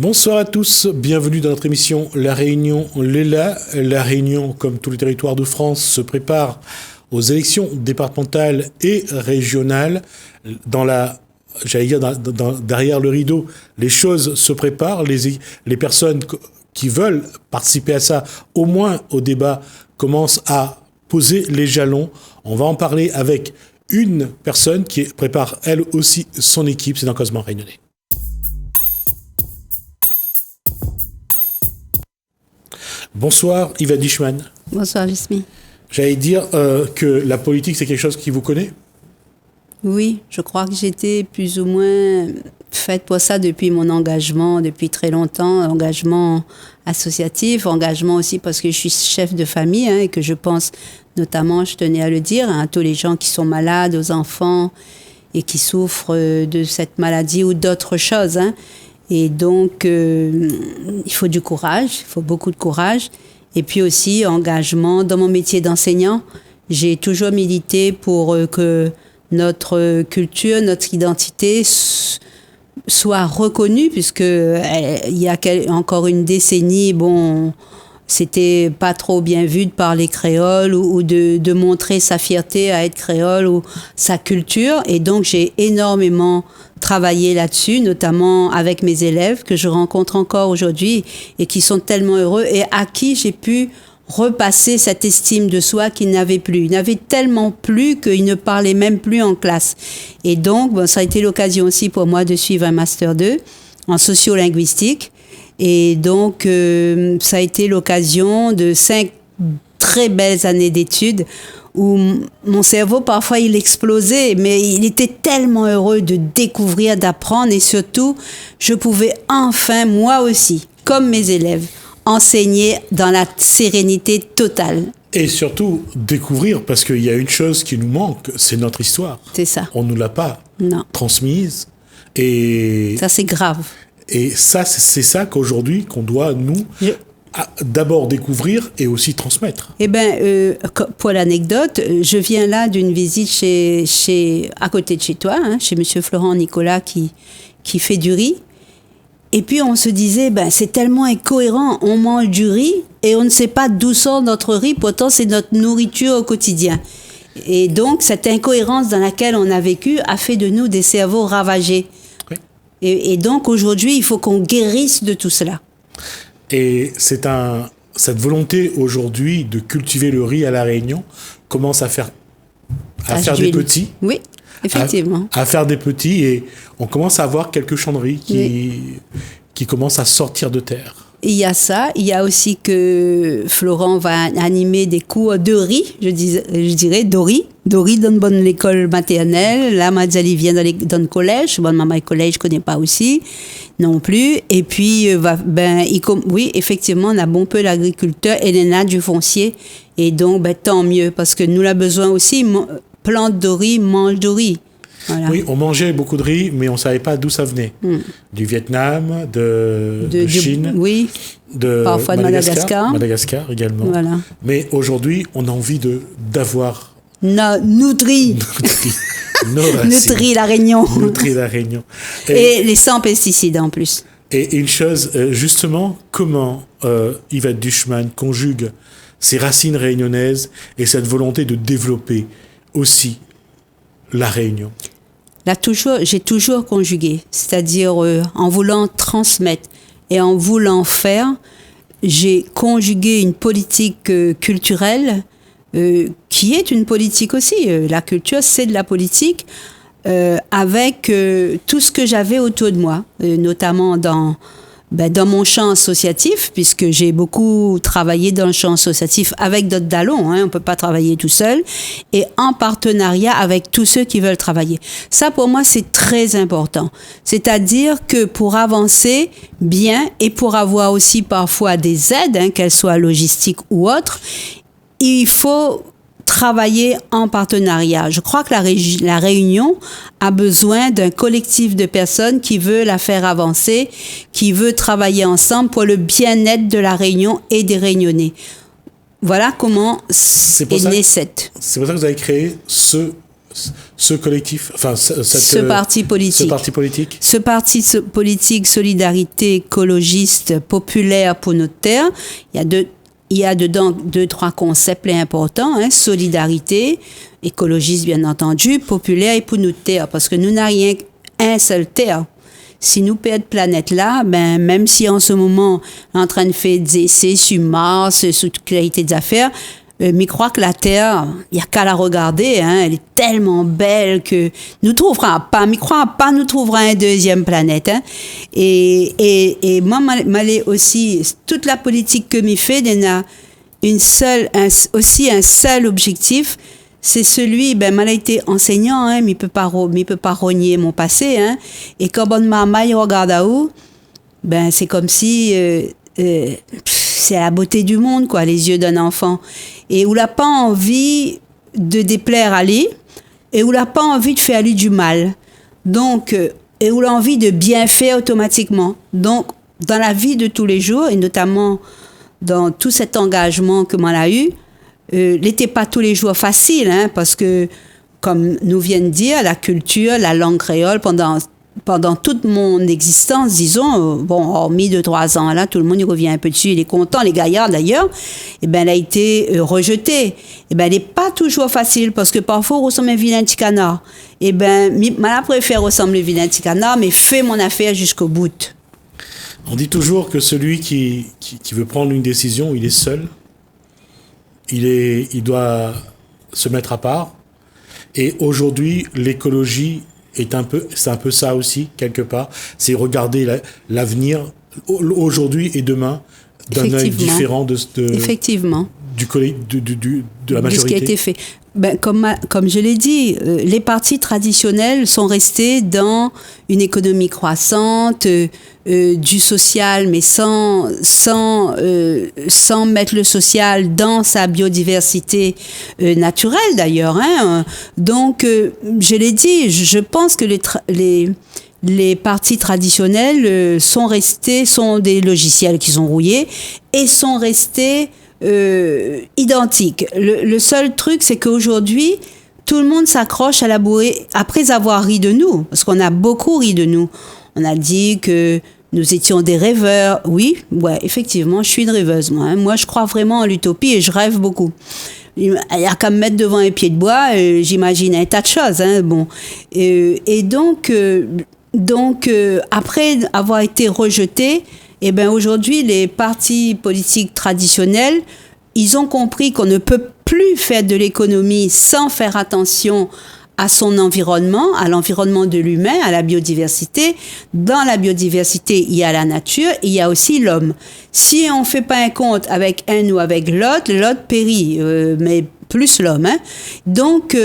Bonsoir à tous, bienvenue dans notre émission La Réunion Léla. La Réunion, comme tous les territoires de France, se prépare aux élections départementales et régionales. Derrière le rideau, les choses se préparent. Les personnes qui veulent participer à ça, au moins au débat, commencent à poser les jalons. On va en parler avec une personne qui prépare elle aussi son équipe, c'est dans Causement Réunionnais. Bonsoir Yvette Duchman. Bonsoir Jasmine. J'allais dire que la politique c'est quelque chose qui vous connaît ? Oui, je crois que j'étais plus ou moins faite pour ça depuis mon engagement, depuis très longtemps, engagement associatif, engagement aussi parce que je suis chef de famille et que je pense notamment, je tenais à le dire, à tous les gens qui sont malades, aux enfants et qui souffrent de cette maladie ou d'autres choses. Et donc, il faut du courage, il faut beaucoup de courage. Et puis aussi, engagement dans mon métier d'enseignant. J'ai toujours milité pour que notre culture, notre identité soit reconnue, puisque il y a encore une décennie, c'était pas trop bien vu de parler créole ou de montrer sa fierté à être créole ou sa culture. Et donc, j'ai énormément travaillé là-dessus, notamment avec mes élèves que je rencontre encore aujourd'hui et qui sont tellement heureux et à qui j'ai pu repasser cette estime de soi qu'ils n'avaient plus. Ils n'avaient tellement plus qu'ils ne parlaient même plus en classe. Et donc, ça a été l'occasion aussi pour moi de suivre un Master 2 en sociolinguistique. Et donc, ça a été l'occasion de 5 très belles années d'études où mon cerveau, parfois, il explosait, mais il était tellement heureux de découvrir, d'apprendre et surtout, je pouvais enfin, moi aussi, comme mes élèves, enseigner dans la sérénité totale. Et surtout, découvrir, parce qu'il y a une chose qui nous manque, c'est notre histoire. C'est ça. On ne nous l'a pas transmise. Et ça, c'est grave. Et ça, c'est ça qu'aujourd'hui, qu'on doit, nous, d'abord découvrir et aussi transmettre. Eh bien, pour l'anecdote, je viens là d'une visite à côté de chez toi, chez M. Florent Nicolas qui fait du riz. Et puis, on se disait, c'est tellement incohérent. On mange du riz et on ne sait pas d'où sort notre riz. Pourtant, c'est notre nourriture au quotidien. Et donc, cette incohérence dans laquelle on a vécu a fait de nous des cerveaux ravagés. Oui. Et donc, aujourd'hui, il faut qu'on guérisse de tout cela. Et cette volonté aujourd'hui de cultiver le riz à La Réunion commence à faire des petits. Oui, effectivement. À faire des petits et on commence à avoir quelques champs de riz qui commencent à sortir de terre. Il y a ça. Il y a aussi que Florent va animer des cours de riz, je dirais, d'ori. Dori dans l'école maternelle. Là, Madzali vient dans le collège. Maman, le collège, je ne connais pas aussi non plus. Et puis, oui, effectivement, on a bon peu d'agriculteurs et il y en a du foncier. Et donc, tant mieux, parce que nous avons besoin aussi. Plante de riz, mange de riz. Voilà. Oui, on mangeait beaucoup de riz, mais on ne savait pas d'où ça venait. Du Vietnam, de Chine, oui, parfois de Madagascar. Madagascar également. Voilà. Mais aujourd'hui, on a envie d'avoir... Nutri La Réunion. Nutri La Réunion. Et les sans pesticides en plus. Et une chose, justement, comment Yvette Duchman conjugue ses racines réunionnaises et cette volonté de développer aussi La Réunion. Là, j'ai toujours conjugué, c'est-à-dire en voulant transmettre et en voulant faire, j'ai conjugué une politique culturelle qui est une politique aussi. La culture, c'est de la politique avec tout ce que j'avais autour de moi, notamment dans mon champ associatif, puisque j'ai beaucoup travaillé dans le champ associatif avec d'autres dallons, on ne peut pas travailler tout seul, et en partenariat avec tous ceux qui veulent travailler. Ça, pour moi, c'est très important. C'est-à-dire que pour avancer bien et pour avoir aussi parfois des aides, qu'elles soient logistiques ou autres, il faut travailler en partenariat. Je crois que la Réunion a besoin d'un collectif de personnes qui veut la faire avancer, qui veut travailler ensemble pour le bien-être de la Réunion et des Réunionnais. Voilà comment est née cette. C'est pour ça que vous avez créé ce ce collectif, enfin ce parti politique. Ce parti politique Solidarité écologiste populaire pour notre terre, il y a dedans 2-3 concepts importants, hein, solidarité, écologiste bien entendu, populaire et pour notre terre, parce que nous n'avons rien qu'un seul terre. Si nous perdons planète là, ben, même si en ce moment, on est en train de faire des essais sur Mars, sur toute qualité des affaires, mais je crois que la Terre, il n'y a qu'à la regarder, hein, elle est tellement belle que nous trouverons pas, je crois pas nous trouverons une deuxième planète, hein. Et moi, m'allais aussi, toute la politique que m'y fait, il y a aussi un seul objectif, c'est celui, ben, moi, j'ai été enseignant, hein, mais il peut pas rogner mon passé, hein. Et quand on m'a regarde à où, ben, c'est comme si, c'est la beauté du monde, quoi, les yeux d'un enfant. Et où n'a pas envie de déplaire à lui, et où n'a pas envie de faire à lui du mal. Donc, et où a envie de bien faire automatiquement. Donc, dans la vie de tous les jours, et notamment dans tout cet engagement que moi j'ai eu, n'était pas tous les jours facile, hein, parce que, comme nous vient de dire, la culture, la langue créole, pendant toute mon existence, disons, bon, hormis 2-3 ans, là, tout le monde y revient un peu dessus, il est content, les gaillards d'ailleurs, et ben, elle a été rejetée. Et ben, elle n'est pas toujours facile, parce que parfois, on ressemble à un vilain petit canard. Et ben, je préfère ressembler à un vilain petit canard, mais fais mon affaire jusqu'au bout. On dit toujours que celui qui veut prendre une décision, il est seul. Il doit se mettre à part. Et aujourd'hui, l'écologie c'est un peu ça aussi, quelque part. C'est regarder l'avenir aujourd'hui et demain d'un œil différent Effectivement. de la majorité. De ce qui a été fait. Ben, comme je l'ai dit, les partis traditionnels sont restés dans une économie croissante, du social, mais sans mettre le social dans sa biodiversité naturelle d'ailleurs, hein. Donc, je l'ai dit, je pense que les partis traditionnels sont des logiciels qui sont rouillés et sont restés identiques. Le seul truc, c'est qu'aujourd'hui, tout le monde s'accroche à la bouée après avoir ri de nous, parce qu'on a beaucoup ri de nous. On a dit que nous étions des rêveurs. Oui, ouais, effectivement, je suis une rêveuse, moi. Hein. Moi, je crois vraiment en l'utopie et je rêve beaucoup. Il y a qu'à me mettre devant un pied de bois, j'imagine un tas de choses. Hein, bon. Et donc, après avoir été rejeté, eh ben, aujourd'hui, les partis politiques traditionnels, ils ont compris qu'on ne peut plus faire de l'économie sans faire attention à son environnement, à l'environnement de l'humain, à la biodiversité. Dans la biodiversité, il y a la nature, et il y a aussi l'homme. Si on ne fait pas un compte avec un ou avec l'autre périt, mais plus l'homme. Hein. Donc,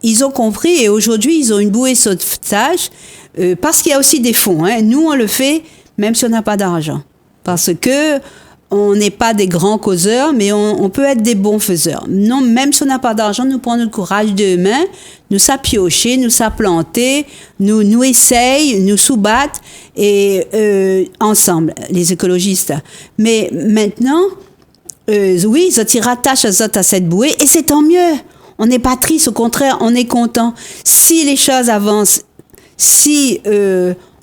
ils ont compris, et aujourd'hui, ils ont une bouée de sauvetage, parce qu'il y a aussi des fonds. Hein. Nous, on le fait même si on n'a pas d'argent. Parce que on n'est pas des grands causeurs, mais on peut être des bons faiseurs. Non, même si on n'a pas d'argent, nous prenons notre courage de main, nous piocher, nous planter, nous essayer, nous soubattre, et ensemble, les écologistes. Mais maintenant, oui, ils rattachent à cette bouée, et c'est tant mieux. On n'est pas triste, au contraire, on est content. Si les choses avancent, si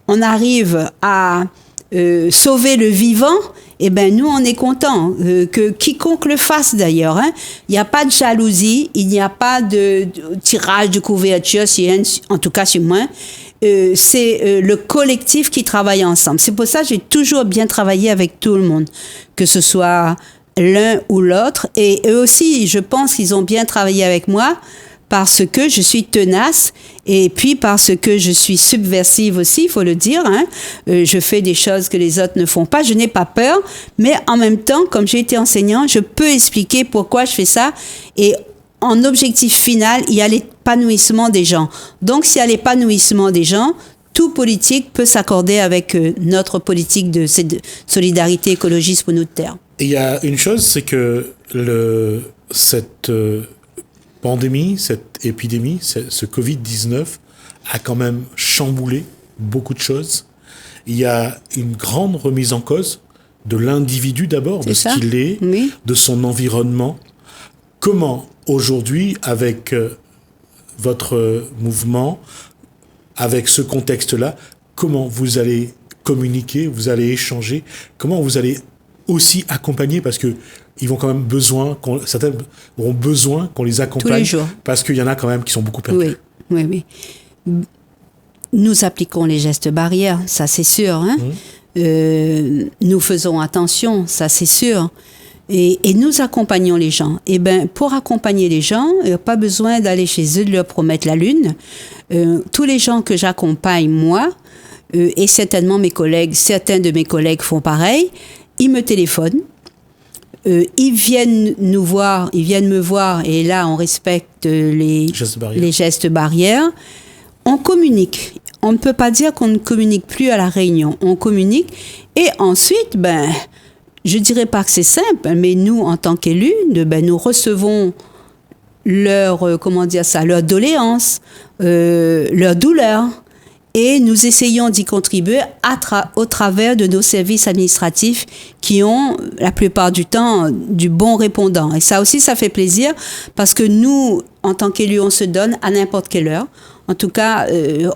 on arrive à sauver le vivant, eh ben nous on est content, que quiconque le fasse d'ailleurs. Hein. Il n'y a pas de jalousie, il n'y a pas de tirage de couverture, en tout cas sur moi. C'est le collectif qui travaille ensemble. C'est pour ça que j'ai toujours bien travaillé avec tout le monde, que ce soit l'un ou l'autre. Et eux aussi, je pense qu'ils ont bien travaillé avec moi, parce que je suis tenace et puis parce que je suis subversive aussi, il faut le dire. Hein. Je fais des choses que les autres ne font pas. Je n'ai pas peur, mais en même temps, comme j'ai été enseignant, je peux expliquer pourquoi je fais ça. Et en objectif final, il y a l'épanouissement des gens. Donc, s'il y a l'épanouissement des gens, tout politique peut s'accorder avec notre politique de solidarité écologiste pour notre terre. Et il y a une chose, c'est que cette pandémie, cette épidémie, ce Covid-19 a quand même chamboulé beaucoup de choses. Il y a une grande remise en cause de l'individu d'abord, de ce qu'il est, oui, de son environnement. Comment aujourd'hui, avec votre mouvement, avec ce contexte-là, comment vous allez communiquer, vous allez échanger, comment vous allez aussi accompagner, parce que ils vont quand même certains auront besoin qu'on les accompagne. Tous les jours. Parce qu'il y en a quand même qui sont beaucoup perdus. Oui. Nous appliquons les gestes barrières, ça c'est sûr. Hein. Nous faisons attention, ça c'est sûr. Et nous accompagnons les gens. Et ben, pour accompagner les gens, il n'y a pas besoin d'aller chez eux, de leur promettre la lune. Tous les gens que j'accompagne, moi, et certainement certains de mes collègues font pareil, ils me téléphonent. Ils viennent nous voir, ils viennent me voir, et là, on respecte les gestes barrières. On communique. On ne peut pas dire qu'on ne communique plus à la réunion. On communique. Et ensuite, je dirais pas que c'est simple, mais nous, en tant qu'élus, nous recevons leur doléance, leur douleur. Et nous essayons d'y contribuer au travers de nos services administratifs qui ont, la plupart du temps, du bon répondant. Et ça aussi, ça fait plaisir parce que nous, en tant qu'élus, on se donne à n'importe quelle heure. En tout cas,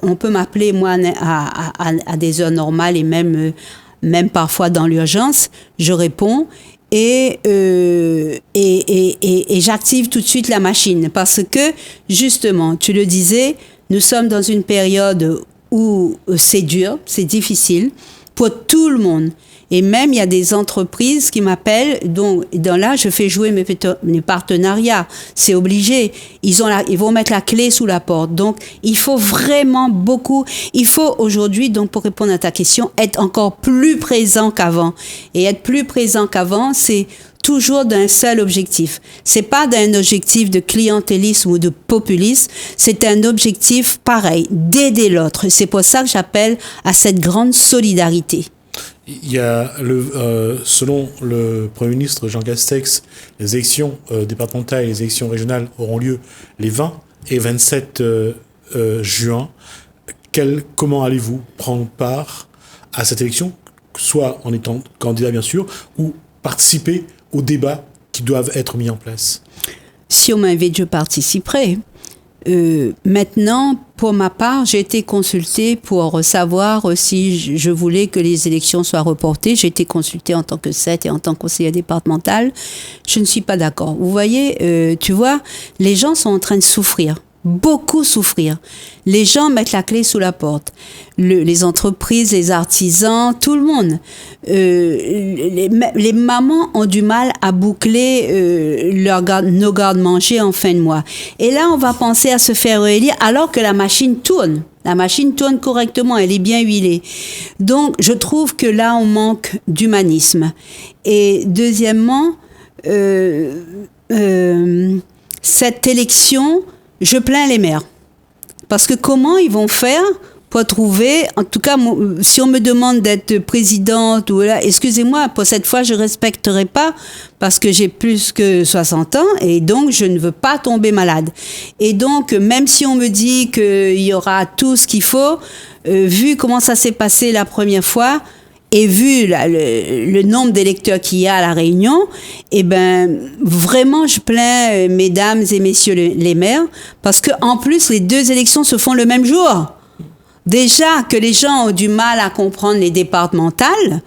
on peut m'appeler, moi, à des heures normales et même parfois dans l'urgence. Je réponds et j'active tout de suite la machine parce que, justement, tu le disais, nous sommes dans une période où c'est dur, c'est difficile pour tout le monde. Et même, il y a des entreprises qui m'appellent, donc là, je fais jouer mes partenariats. C'est obligé. Ils vont mettre la clé sous la porte. Donc, il faut vraiment beaucoup. Il faut aujourd'hui, donc, pour répondre à ta question, être encore plus présent qu'avant. Et être plus présent qu'avant, c'est toujours d'un seul objectif. C'est pas d'un objectif de clientélisme ou de populisme, c'est un objectif pareil, d'aider l'autre. C'est pour ça que j'appelle à cette grande solidarité. Il y a, selon le Premier ministre Jean Castex, les élections départementales et les élections régionales auront lieu les 20 et 27 juin. Comment allez-vous prendre part à cette élection, soit en étant candidat bien sûr, ou participer aux débats qui doivent être mis en place? Si on m'invite, je participerai. Maintenant, pour ma part, j'ai été consultée pour savoir si je voulais que les élections soient reportées. J'ai été consultée en tant que CET et en tant que conseillère départementale. Je ne suis pas d'accord. Vous voyez, tu vois, les gens sont en train de souffrir. Beaucoup souffrir. Les gens mettent la clé sous la porte. Les entreprises, les artisans, tout le monde. Les mamans ont du mal à boucler nos garde-manger en fin de mois. Et là, on va penser à se faire réélire alors que la machine tourne. La machine tourne correctement, elle est bien huilée. Donc, je trouve que là, on manque d'humanisme. Et deuxièmement, cette élection, je plains les maires. Parce que comment ils vont faire pour trouver, en tout cas, si on me demande d'être présidente, ou là, excusez-moi, pour cette fois, je ne respecterai pas parce que j'ai plus que 60 ans et donc je ne veux pas tomber malade. Et donc, même si on me dit qu'il y aura tout ce qu'il faut, vu comment ça s'est passé la première fois, et vu le nombre d'électeurs qu'il y a à La Réunion, vraiment, je plains mesdames et messieurs les maires, parce que en plus, les deux élections se font le même jour. Déjà que les gens ont du mal à comprendre les départementales,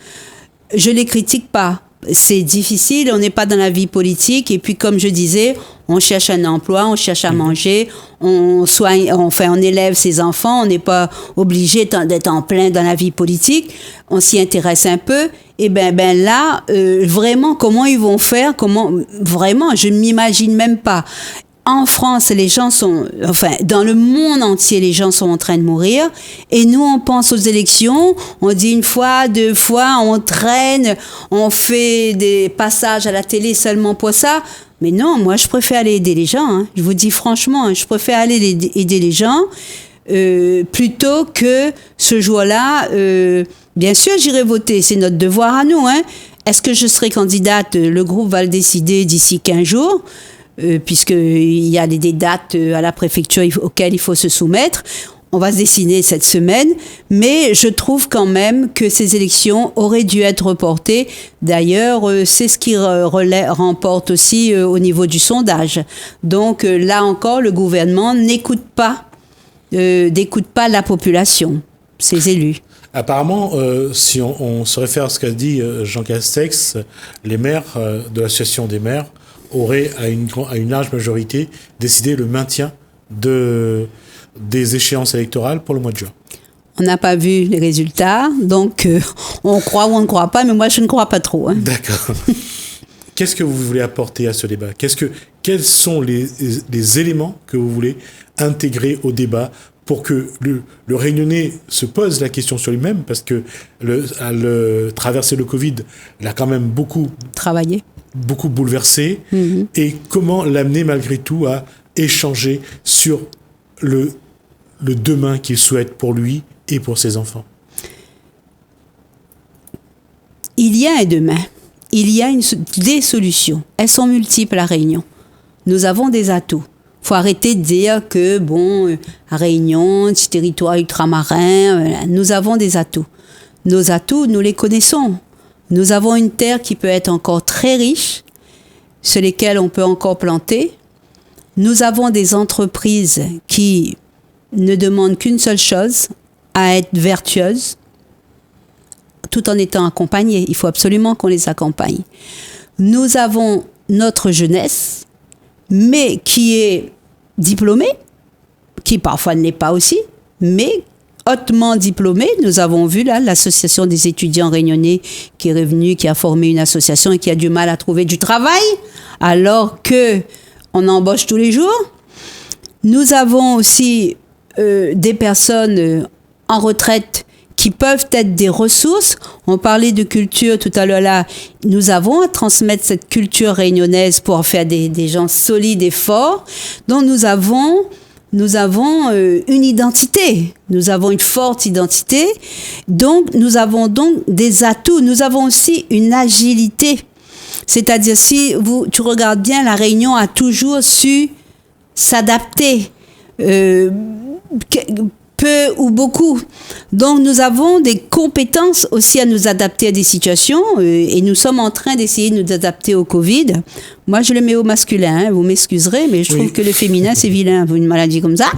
je les critique pas. C'est difficile, on n'est pas dans la vie politique, et puis comme je disais, on cherche un emploi, on cherche à manger, on élève ses enfants, on n'est pas obligé d'être en plein dans la vie politique, on s'y intéresse un peu, et là, vraiment, comment ils vont faire, vraiment, je ne m'imagine même pas. En France, les gens dans le monde entier, les gens sont en train de mourir. Et nous, on pense aux élections, on dit une fois, deux fois, on traîne, on fait des passages à la télé seulement pour ça. Mais non, moi, je préfère aller aider les gens. Hein. Je vous dis franchement, je préfère aller aider les gens plutôt que ce jour-là. Bien sûr, j'irai voter, c'est notre devoir à nous. Hein. Est-ce que je serai candidate? Le groupe va le décider d'ici 15 jours. Puisqu'il y a des dates à la préfecture auxquelles il faut se soumettre. on va se dessiner cette semaine, mais je trouve quand même que ces élections auraient dû être reportées. D'ailleurs, c'est ce qui remporte aussi au niveau du sondage. Donc là encore, le gouvernement n'écoute pas la population, ses élus. Apparemment, si on se réfère à ce qu'a dit Jean Castex, les maires de l'association des maires auraient, à une large majorité, décidé le maintien des échéances électorales pour le mois de juin. On n'a pas vu les résultats, donc on croit ou on ne croit pas, mais moi je ne crois pas trop. Hein. D'accord. Qu'est-ce que vous voulez apporter à ce débat ? Quels sont les éléments que vous voulez intégrer au débat pour que le Réunionnais se pose la question sur lui-même, parce que traverser le Covid l'a quand même beaucoup bouleversé, et comment l'amener malgré tout à échanger sur le demain qu'il souhaite pour lui et pour ses enfants. Il y a un demain, il y a des solutions. Elles sont multiples à Réunion. Nous avons des atouts. Il faut arrêter de dire que, à Réunion, ce territoire ultramarin, nous avons des atouts. Nos atouts, nous les connaissons. Nous avons une terre qui peut être encore très riche, sur lesquelles on peut encore planter. Nous avons des entreprises qui ne demandent qu'une seule chose, à être vertueuses, tout en étant accompagnées. Il faut absolument qu'on les accompagne. Nous avons notre jeunesse, mais qui est diplômée, qui parfois ne l'est pas aussi, mais hautement diplômée. Nous avons vu là l'association des étudiants réunionnais qui est revenue, qui a formé une association et qui a du mal à trouver du travail, alors que on embauche tous les jours. Nous avons aussi des personnes en retraite qui peuvent être des ressources. On parlait de culture tout à l'heure là. Nous avons à transmettre cette culture réunionnaise pour en faire des gens solides et forts. Donc nous avons une identité. Nous avons une forte identité. Donc nous avons donc des atouts. Nous avons aussi une agilité. C'est-à-dire, si tu regardes bien, la Réunion a toujours su s'adapter, peu ou beaucoup. Donc, nous avons des compétences aussi à nous adapter à des situations, et nous sommes en train d'essayer de nous adapter au Covid. Moi, je le mets au masculin, hein, vous m'excuserez, mais je trouve que le féminin, c'est vilain, une maladie comme ça.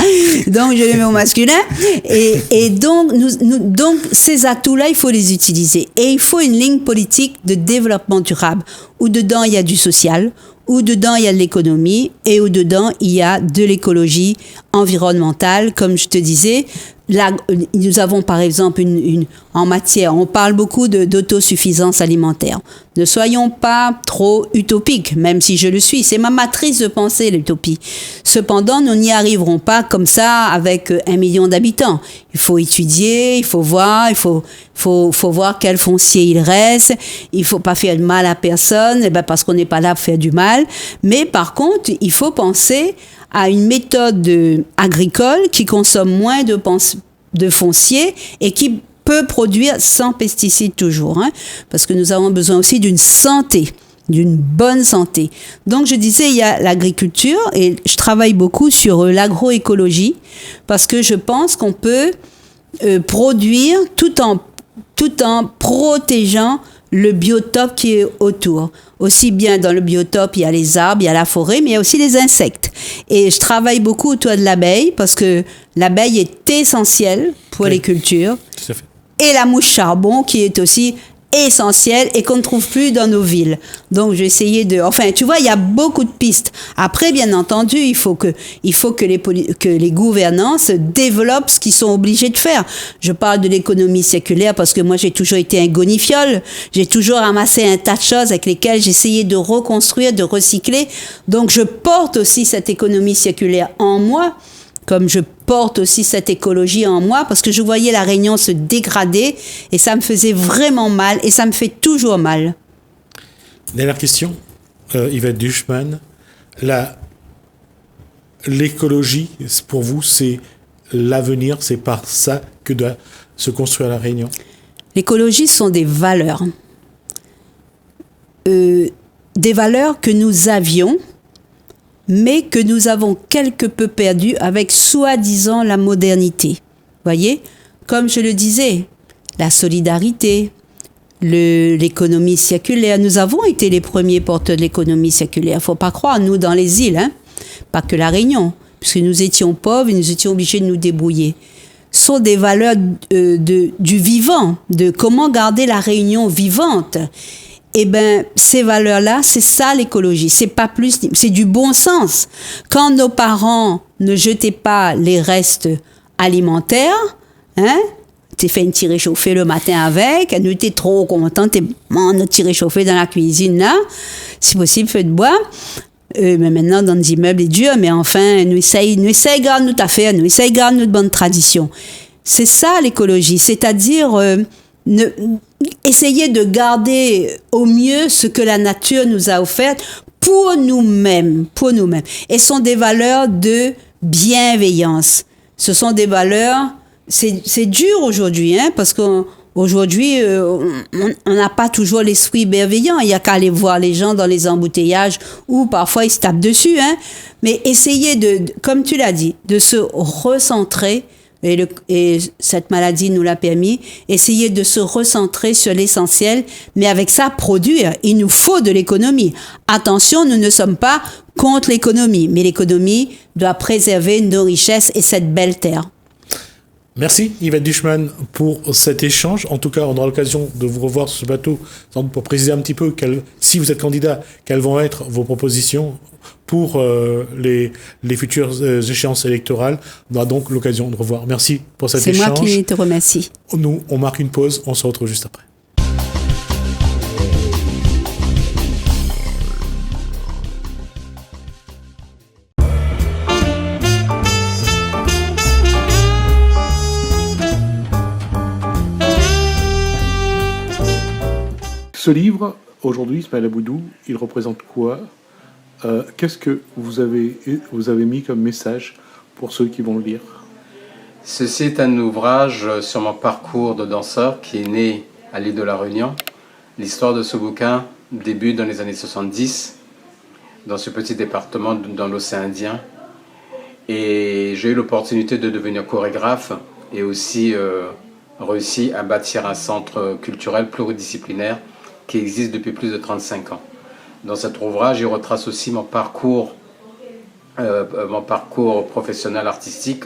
Donc, je le mets au masculin. Et donc, donc, ces atouts-là, il faut les utiliser. Et il faut une ligne politique de développement durable, où dedans, il y a du social, où dedans, il y a de l'économie, et où dedans, il y a de l'écologie environnementale, comme je te disais. Là, nous avons par exemple en matière, on parle beaucoup d'autosuffisance alimentaire. Ne soyons pas trop utopiques, même si je le suis. C'est ma matrice de pensée, l'utopie. Cependant, nous n'y arriverons pas comme ça avec 1 million d'habitants. Il faut étudier, il faut voir, il faut voir quel foncier il reste. Il faut pas faire de mal à personne, parce qu'on n'est pas là pour faire du mal. Mais par contre, il faut penser à une méthode agricole qui consomme moins de foncier et qui peut produire sans pesticides toujours, hein, parce que nous avons besoin aussi d'une santé, d'une bonne santé. Donc je disais, il y a l'agriculture et je travaille beaucoup sur l'agroécologie parce que je pense qu'on peut produire tout en protégeant le biotope qui est autour. Aussi bien dans le biotope, il y a les arbres, il y a la forêt, mais il y a aussi les insectes. Et je travaille beaucoup autour de l'abeille parce que l'abeille est essentielle pour les cultures. Tout à fait. Et la mouche charbon qui est aussi essentielle et qu'on ne trouve plus dans nos villes. Donc, j'ai essayé tu vois, il y a beaucoup de pistes. Après, bien entendu, il faut que les gouvernants se développent ce qu'ils sont obligés de faire. Je parle de l'économie circulaire parce que moi, j'ai toujours été un gonifiole. J'ai toujours ramassé un tas de choses avec lesquelles j'essayais de reconstruire, de recycler. Donc, je porte aussi cette économie circulaire en moi, comme je porte aussi cette écologie en moi, parce que je voyais la Réunion se dégrader et ça me faisait vraiment mal et ça me fait toujours mal. Dernière question, Yvette Duchman. L'écologie, pour vous, c'est l'avenir, c'est par ça que doit se construire la Réunion? L'écologie sont des valeurs. Des valeurs que nous avions mais que nous avons quelque peu perdu avec soi-disant la modernité. Voyez, comme je le disais, la solidarité, l'économie circulaire. Nous avons été les premiers porteurs de l'économie circulaire. Il ne faut pas croire, nous, dans les îles, pas que la Réunion, puisque nous étions pauvres et nous étions obligés de nous débrouiller. Ce sont des valeurs du vivant, de comment garder la Réunion vivante. Eh bien, ces valeurs-là, c'est ça l'écologie. C'est pas plus, c'est du bon sens. Quand nos parents ne jetaient pas les restes alimentaires, t'es fait une tirée chauffée le matin avec, nous étions trop contents, on a tiré chauffé dans la cuisine là, si possible, feu de bois. Mais maintenant, dans les immeubles, c'est dur, mais enfin, nous essayons de garder notre affaire, nous essayons de garder notre bonne tradition. C'est ça l'écologie, c'est-à-dire essayer de garder au mieux ce que la nature nous a offert pour nous-mêmes. Et ce sont des valeurs de bienveillance. Ce sont des valeurs, c'est dur aujourd'hui, parce qu'aujourd'hui, on n'a pas toujours l'esprit bienveillant. Il n'y a qu'à aller voir les gens dans les embouteillages où parfois ils se tapent dessus. Mais essayer comme tu l'as dit, de se recentrer, et cette maladie nous l'a permis, essayer de se recentrer sur l'essentiel, mais avec ça, produire. Il nous faut de l'économie. Attention, nous ne sommes pas contre l'économie, mais l'économie doit préserver nos richesses et cette belle terre. Merci Yvette Duchman pour cet échange. En tout cas, on aura l'occasion de vous revoir sur ce bateau pour préciser un petit peu, si vous êtes candidat, quelles vont être vos propositions pour les futures échéances électorales. On aura donc l'occasion de revoir. Merci pour cet échange. C'est moi qui te remercie. Nous, on marque une pause. On se retrouve juste après. Ce livre, aujourd'hui, Ismaël Aboudou, il représente quoi ? Qu'est-ce que vous avez mis comme message pour ceux qui vont le lire ? Ceci est un ouvrage sur mon parcours de danseur qui est né à l'île de la Réunion. L'histoire de ce bouquin débute dans les années 70, dans ce petit département dans l'océan Indien. Et j'ai eu l'opportunité de devenir chorégraphe et aussi réussi à bâtir un centre culturel pluridisciplinaire qui existe depuis plus de 35 ans. Dans cet ouvrage, il retrace aussi mon parcours professionnel artistique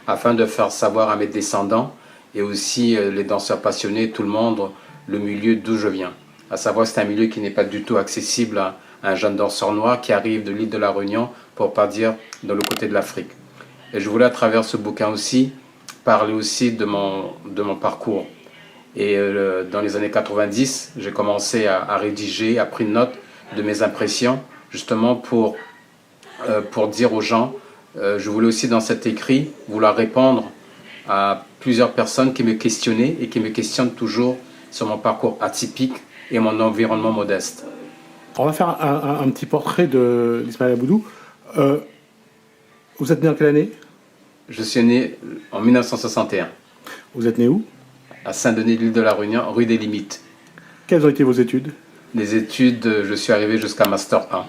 afin de faire savoir à mes descendants et aussi les danseurs passionnés, tout le monde, le milieu d'où je viens. À savoir, c'est un milieu qui n'est pas du tout accessible à un jeune danseur noir qui arrive de l'île de la Réunion, pour pas dire dans le côté de l'Afrique. Et je voulais à travers ce bouquin aussi parler aussi de mon parcours. Et dans les années 90, j'ai commencé à rédiger, à prendre note de mes impressions, justement pour dire aux gens, je voulais aussi dans cet écrit vouloir répondre à plusieurs personnes qui me questionnaient et qui me questionnent toujours sur mon parcours atypique et mon environnement modeste. On va faire un petit portrait d'Ismaël Aboudou. Vous êtes né en quelle année ? Je suis né en 1961. Vous êtes né où ? À Saint-Denis, l'île de la Réunion, rue des Limites. Quelles ont été vos études ? Les études, je suis arrivé jusqu'à Master 1.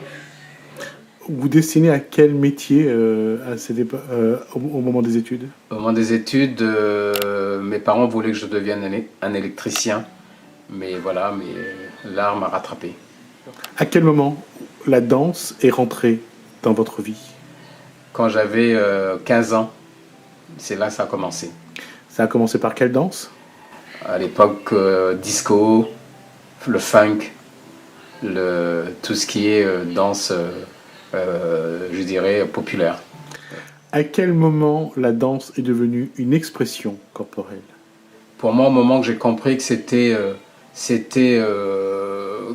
Vous destinez à quel métier au moment des études ? Au moment des études, mes parents voulaient que je devienne un électricien. Mais voilà, l'art m'a rattrapé. À quel moment la danse est rentrée dans votre vie ? Quand j'avais 15 ans, c'est là que ça a commencé. Ça a commencé par quelle danse ? À l'époque, disco, le funk, tout ce qui est danse, je dirais, populaire. À quel moment la danse est devenue une expression corporelle ? Pour moi, au moment que j'ai compris que c'était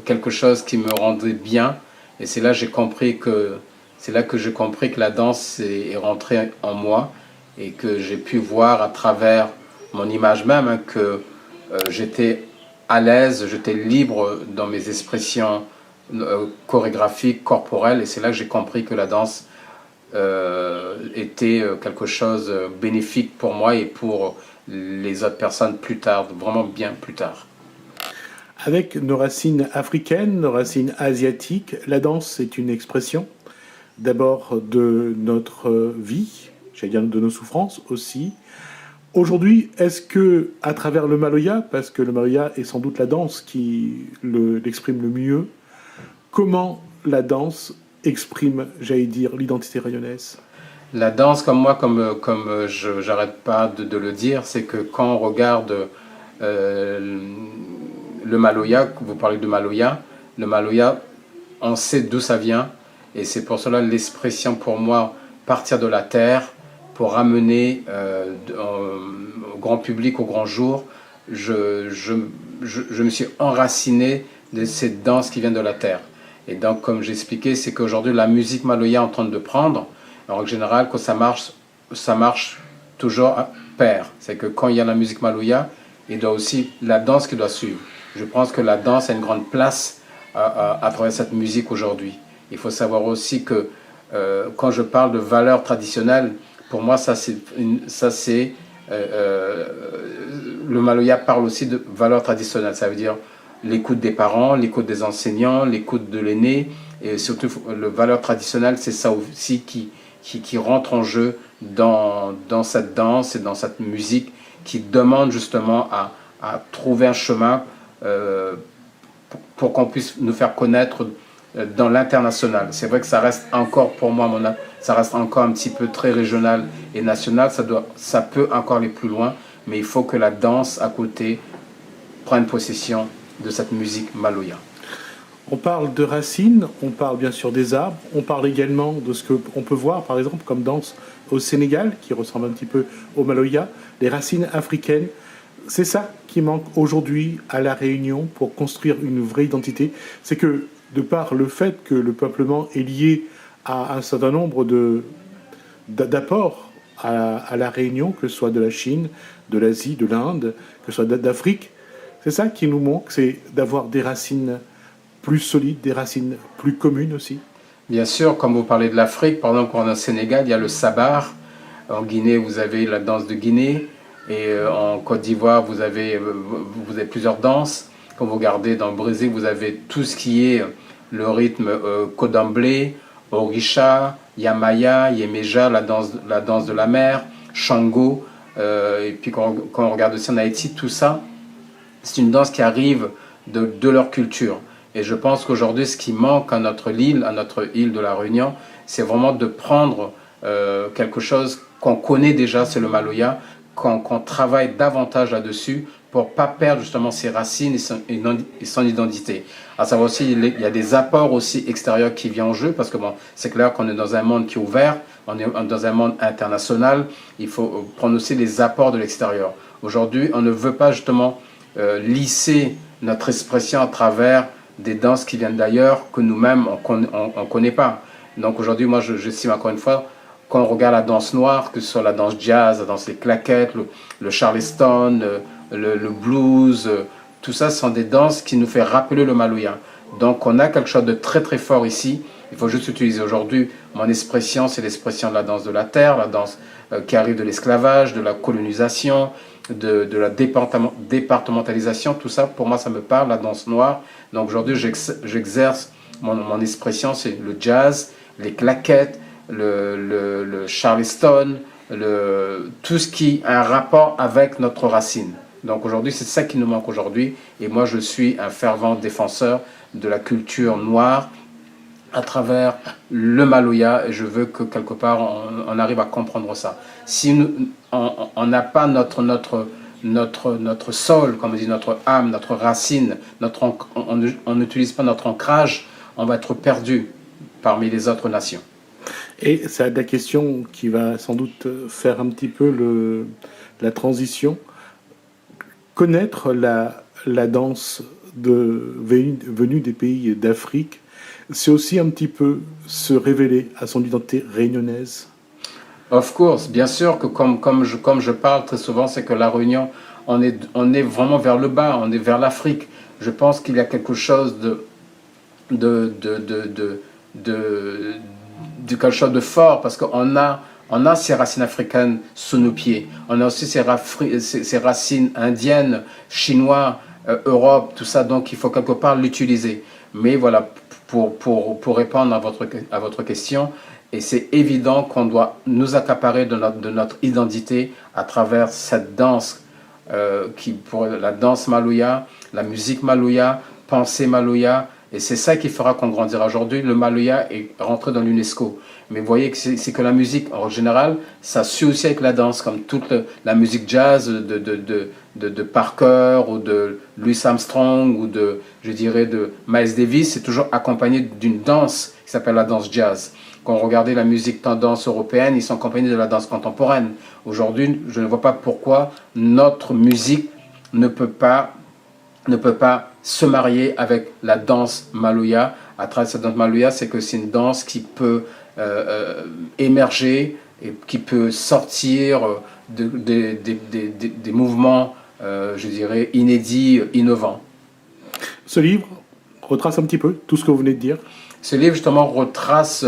quelque chose qui me rendait bien, et c'est là que j'ai compris que la danse est rentrée en moi et que j'ai pu voir à travers mon image même que j'étais à l'aise, j'étais libre dans mes expressions chorégraphiques, corporelles, et c'est là que j'ai compris que la danse était quelque chose de bénéfique pour moi et pour les autres personnes plus tard, vraiment bien plus tard. Avec nos racines africaines, nos racines asiatiques, la danse est une expression. d'abord de notre vie, j'allais dire de nos souffrances aussi. Aujourd'hui, est-ce que, à travers le Maloya, parce que le Maloya est sans doute la danse qui l'exprime le mieux, comment la danse exprime, j'allais dire, l'identité réunionnaise? La danse, comme moi, j'arrête pas de le dire, c'est que quand on regarde euh, le Maloya, vous parlez de Maloya, le Maloya, on sait d'où ça vient, et c'est pour cela l'expression pour moi, partir de la terre, pour ramener au grand public, au grand jour, je me suis enraciné de cette danse qui vient de la terre. Et donc, comme j'expliquais, c'est qu'aujourd'hui, la musique Maloya est en train de prendre. En règle générale, quand ça marche toujours à pair. C'est que quand il y a la musique Maloya, il doit aussi la danse qui doit suivre. Je pense que la danse a une grande place à travers cette musique aujourd'hui. Il faut savoir aussi que quand je parle de valeurs traditionnelles, pour moi, le Maloya parle aussi de valeurs traditionnelles. Ça veut dire l'écoute des parents, l'écoute des enseignants, l'écoute de l'aîné. Et surtout, le valeur traditionnelle, c'est ça aussi qui rentre en jeu dans cette danse et dans cette musique qui demande justement à trouver un chemin pour qu'on puisse nous faire connaître dans l'international. C'est vrai que ça reste encore, pour moi, ça reste encore un petit peu très régional et national. Ça peut encore aller plus loin, mais il faut que la danse à côté prenne possession de cette musique Maloya. On parle de racines, on parle bien sûr des arbres, on parle également de ce qu'on peut voir, par exemple, comme danse au Sénégal, qui ressemble un petit peu au Maloya, les racines africaines. C'est ça qui manque aujourd'hui à La Réunion pour construire une vraie identité. C'est que, de par le fait que le peuplement est lié à un certain nombre d'apports à La Réunion, que ce soit de la Chine, de l'Asie, de l'Inde, que ce soit d'Afrique, c'est ça qui nous manque, c'est d'avoir des racines plus solides, des racines plus communes aussi. Bien sûr, comme vous parlez de l'Afrique, par exemple, au Sénégal, il y a le sabar. En Guinée, vous avez la danse de Guinée. Et en Côte d'Ivoire, vous avez plusieurs danses. Quand vous regardez dans le Brésil, vous avez tout ce qui est le rythme Kodamblé, Orisha, Yamaya, Yemeja, la danse de la mer, Shango. Et puis quand on regarde aussi en Haïti, tout ça, c'est une danse qui arrive de leur culture. Et je pense qu'aujourd'hui, ce qui manque à notre île de la Réunion, c'est vraiment de prendre quelque chose qu'on connaît déjà, c'est le Maloya, qu'on travaille davantage là-dessus pour ne pas perdre justement ses racines et son identité. À savoir aussi, il y a des apports aussi extérieurs qui viennent en jeu, parce que bon, c'est clair qu'on est dans un monde qui est ouvert, on est dans un monde international, il faut prendre aussi les apports de l'extérieur. Aujourd'hui, on ne veut pas justement lisser notre expression à travers des danses qui viennent d'ailleurs, que nous-mêmes, on ne connaît pas. Donc aujourd'hui, moi, j'estime encore une fois, quand on regarde la danse noire, que ce soit la danse jazz, la danse des claquettes, le charleston, le blues, tout ça sont des danses qui nous font rappeler le Maloya. Donc on a quelque chose de très très fort ici. Il faut juste utiliser aujourd'hui, mon expression, c'est l'expression de la danse de la terre, la danse qui arrive de l'esclavage, de la colonisation, de la départementalisation, tout ça, pour moi, ça me parle, la danse noire. Donc aujourd'hui, j'exerce mon expression, c'est le jazz, les claquettes, le charleston, tout ce qui a un rapport avec notre racine. Donc aujourd'hui, c'est ça qui nous manque aujourd'hui. Et moi, je suis un fervent défenseur de la culture noire à travers le Maloya, et je veux que quelque part on arrive à comprendre ça. Si on n'a pas notre sol, comme on dit, notre âme, notre racine, on n'utilise pas notre ancrage, on va être perdu parmi les autres nations. Et c'est la question qui va sans doute faire un petit peu la transition. Connaître la danse venue des pays d'Afrique, c'est aussi un petit peu se révéler à son identité réunionnaise. Of course, bien sûr que comme je parle très souvent, c'est que la Réunion, on est vraiment vers le bas, on est vers l'Afrique. Je pense qu'il y a quelque chose de quelque chose de fort, parce qu'on a ces racines africaines sous nos pieds. On a aussi ces racines indiennes, chinoises, Europe, tout ça. Donc il faut quelque part l'utiliser. Mais voilà, pour répondre à votre question. Et c'est évident qu'on doit nous accaparer de notre identité à travers cette danse, pour la danse Maloya, la musique Maloya, pensée Maloya. Et c'est ça qui fera qu'on grandira. Aujourd'hui, le Maloya est rentré dans l'UNESCO. Mais vous voyez que c'est que la musique, en général, ça suit aussi avec la danse, comme toute la musique jazz de Parker ou de Louis Armstrong ou je dirais, de Miles Davis, c'est toujours accompagné d'une danse qui s'appelle la danse jazz. Quand on regardait la musique tendance européenne, ils sont accompagnés de la danse contemporaine. Aujourd'hui, je ne vois pas pourquoi notre musique ne peut pas se marier avec la danse Maloya. À travers cette danse Maloya, c'est que c'est une danse qui peut émerger et qui peut sortir des mouvements, je dirais, inédits, innovants. Ce livre retrace un petit peu tout ce que vous venez de dire. Ce livre, justement, retrace,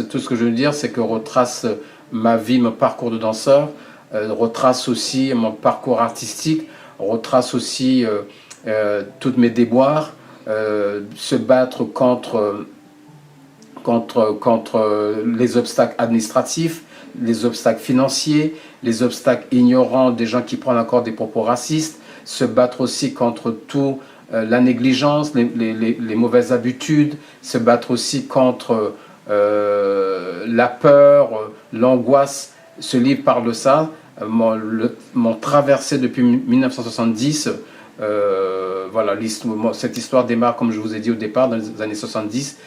tout ce que je veux dire, c'est que retrace ma vie, mon parcours de danseur, retrace aussi mon parcours artistique, retrace aussi toutes mes déboires, se battre contre les obstacles administratifs, les obstacles financiers, les obstacles ignorants des gens qui prennent encore des propos racistes, se battre aussi contre tout la négligence, les mauvaises habitudes, se battre aussi contre la peur, l'angoisse. Ce livre parle de ça. Mon traversée depuis 1970, voilà, cette histoire démarre, comme je vous ai dit au départ, dans les années 70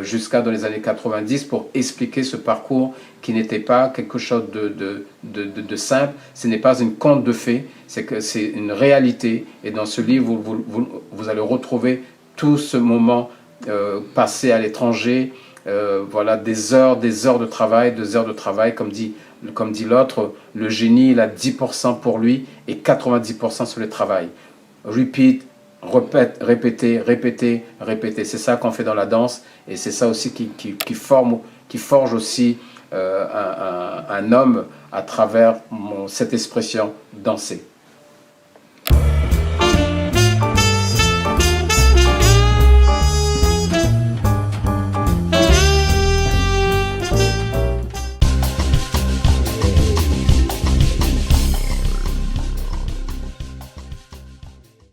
jusqu'à dans les années 90 pour expliquer ce parcours qui n'était pas quelque chose de simple. Ce n'est pas une conte de fées, c'est une réalité. Et dans ce livre, vous allez retrouver tout ce moment passé à l'étranger, voilà, des heures de travail, comme dit l'autre, le génie, il a 10% pour lui et 90% sur le travail. Repeat, répéter. C'est ça qu'on fait dans la danse et c'est ça aussi qui forge aussi un homme à travers cette expression danser.